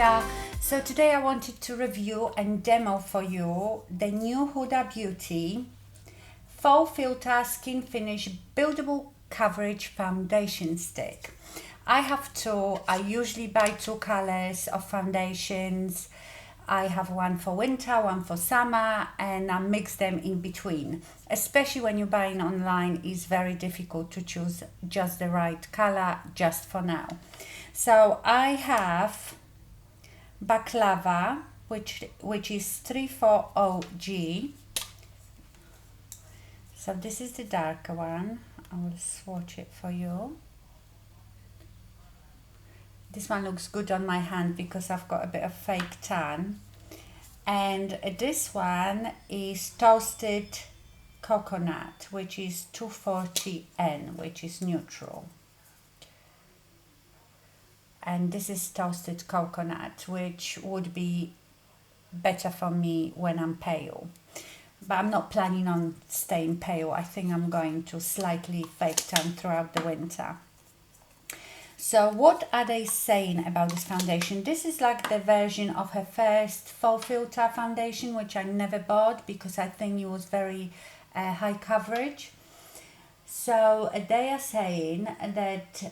Huda. So today I wanted to review and demo for you the new Huda Beauty FauxFilter Skin Finish Buildable Coverage Foundation Stick. I have two. I usually buy two colors of foundations. I have one for winter, one for summer, and I mix them in between. Especially when you're buying online, it's very difficult to choose just the right color just for now. So I have Baklava, which is 340G. So this is the darker one. I will swatch it for you. This one looks good on my hand because I've got a bit of fake tan. And this one is Toasted Coconut, which is 240N, which is neutral. And this is Toasted Coconut, which would be better for me when I'm pale. But I'm not planning on staying pale. I think I'm going to slightly fake tan throughout the winter. So what are they saying about this foundation? This is like the version of her first FauxFilter foundation, which I never bought because I think it was very high coverage. So they are saying that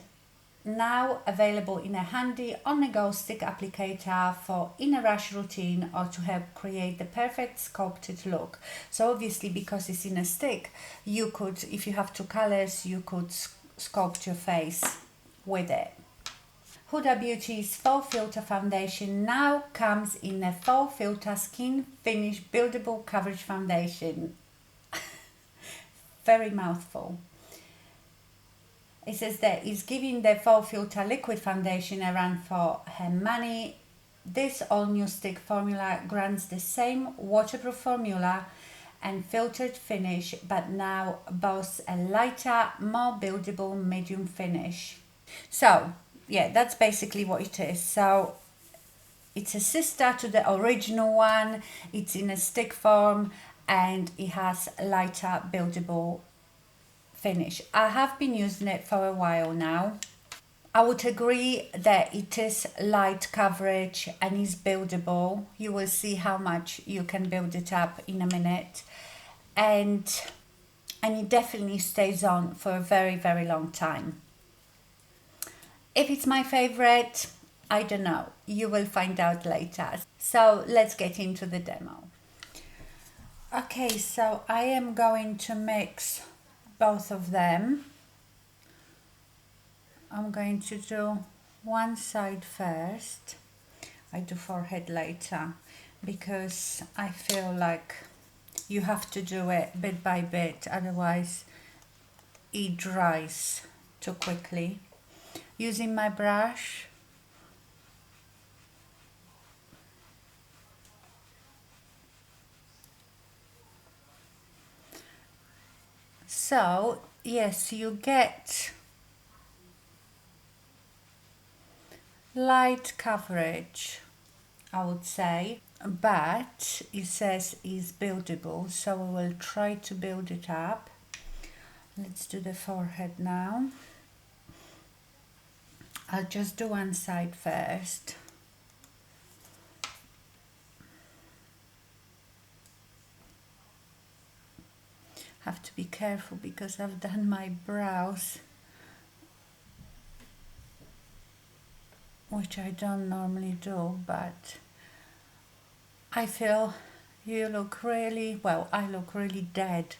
now available in a handy on-the-go stick applicator for in a rush routine or to help create the perfect sculpted look. So obviously because it's in a stick, you could, if you have two colors, you could sculpt your face with it. Huda Beauty's FauxFilter foundation now comes in a FauxFilter Skin Finish Buildable Coverage Foundation. Very mouthful. It says that it's giving the FauxFilter liquid foundation a run for her money. This all-new stick formula grants the same waterproof formula and filtered finish, but now boasts a lighter, more buildable medium finish. So, yeah, that's basically what it is. So, it's a sister to the original one. It's in a stick form and it has lighter, buildable finish. I have been using it for a while now. I would agree that it is light coverage and is buildable. You will see how much you can build it up in a minute. And it definitely stays on for a very, very long time. If it's my favorite, I don't know. You will find out later. So let's get into the demo. Okay, so I am going to mix both of them. I'm going to do one side first. I do forehead later because I feel like you have to do it bit by bit, otherwise it dries too quickly. Using my brush, so yes, you get light coverage, I would say, but it says is buildable, so we will try to build it up. Let's do the forehead now. I'll just do one side first. Have to be careful because I've done my brows, which I don't normally do, but I feel you look really, well, I look really dead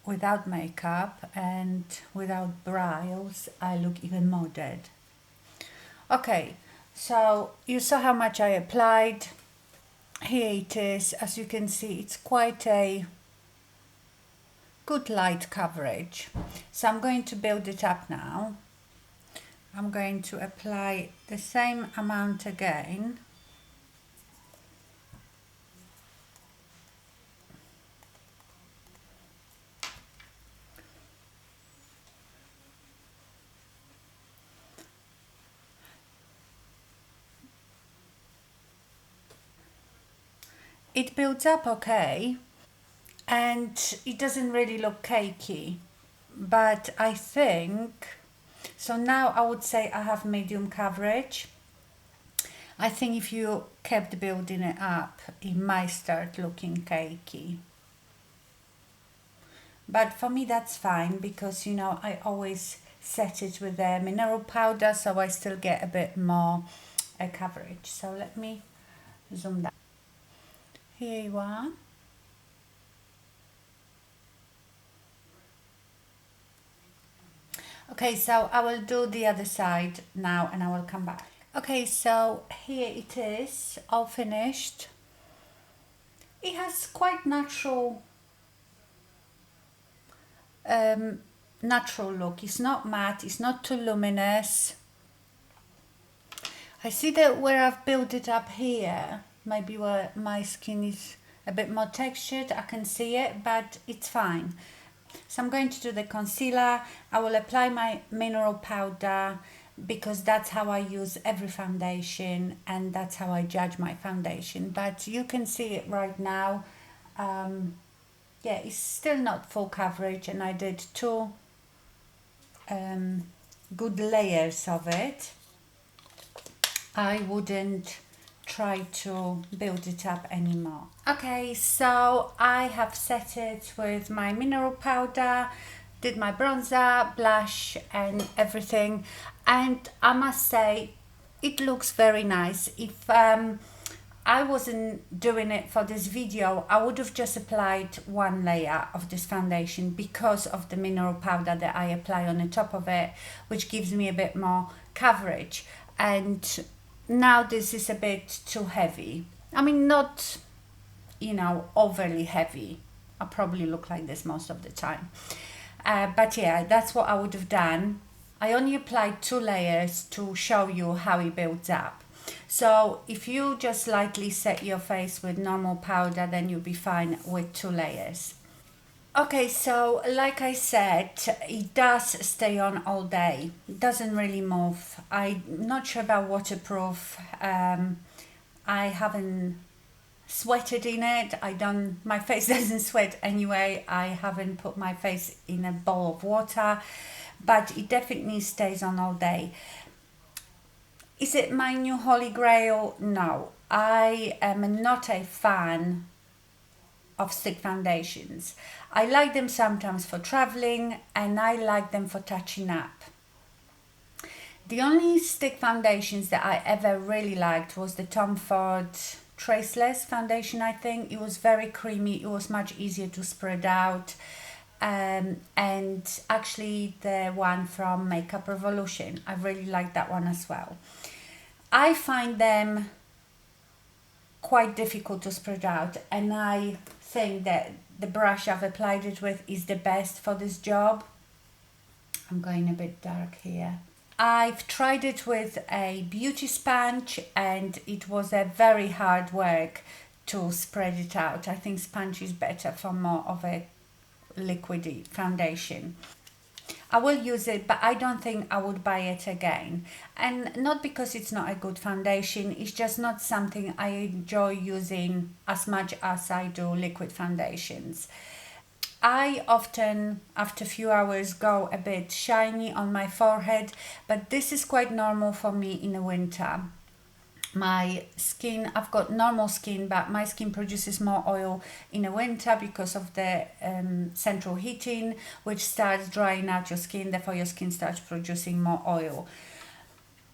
without makeup, and without brows I look even more dead. Okay, so you saw how much I applied. Here it is. As you can see, it's quite a good light coverage. So I'm going to build it up now. I'm going to apply the same amount again. It builds up okay, and it doesn't really look cakey, but I think, so now I would say I have medium coverage. I think if you kept building it up, it might start looking cakey. But for me that's fine, because you know I always set it with a mineral powder, so I still get a bit more coverage. So let me zoom that. Here you are. Okay, so I will do the other side now and I will come back. Okay, so here it is, all finished. It has quite natural natural look. It's not matte, it's not too luminous. I see that where I've built it up here, maybe where my skin is a bit more textured, I can see it, but it's fine. So I'm going to do the concealer. I will apply my mineral powder because that's how I use every foundation and that's how I judge my foundation. But you can see it right now. Yeah, it's still not full coverage, and I did two good layers of it. I wouldn't try to build it up anymore. Okay, so I have set it with my mineral powder, did my bronzer, blush and everything, and I must say it looks very nice. If I wasn't doing it for this video, I would have just applied one layer of this foundation because of the mineral powder that I apply on the top of it, which gives me a bit more coverage. And now this is a bit too heavy. I mean, not, you know, overly heavy. I probably look like this most of the time. But yeah, that's what I would have done. I only applied two layers to show you how it builds up. So if you just lightly set your face with normal powder, then you'll be fine with two layers. Okay, so like I said, it does stay on all day. It doesn't really move. I'm not sure about waterproof. I haven't sweated in it. My face doesn't sweat anyway. I haven't put my face in a bowl of water, but it definitely stays on all day. Is it my new holy grail? No. I am not a fan of stick foundations. I like them sometimes for traveling and I like them for touching up. The only stick foundations that I ever really liked was the Tom Ford Traceless foundation, I think. It was very creamy, it was much easier to spread out. And actually the one from Makeup Revolution, I really like that one as well. I find them quite difficult to spread out, and I think that the brush I've applied it with is the best for this job. I'm going a bit dark here. I've tried it with a beauty sponge and it was a very hard work to spread it out. I think sponge is better for more of a liquidy foundation. I will use it, but I don't think I would buy it again. And not because it's not a good foundation, it's just not something I enjoy using as much as I do liquid foundations. I often, after a few hours, go a bit shiny on my forehead, but this is quite normal for me in the winter. My skin, I've got normal skin, but my skin produces more oil in the winter because of the central heating, which starts drying out your skin, therefore your skin starts producing more oil.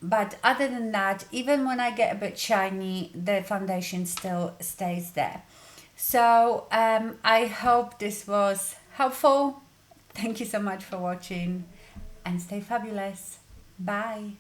But other than that, even when I get a bit shiny, the foundation still stays there. So I hope this was helpful. Thank you so much for watching and stay fabulous. Bye.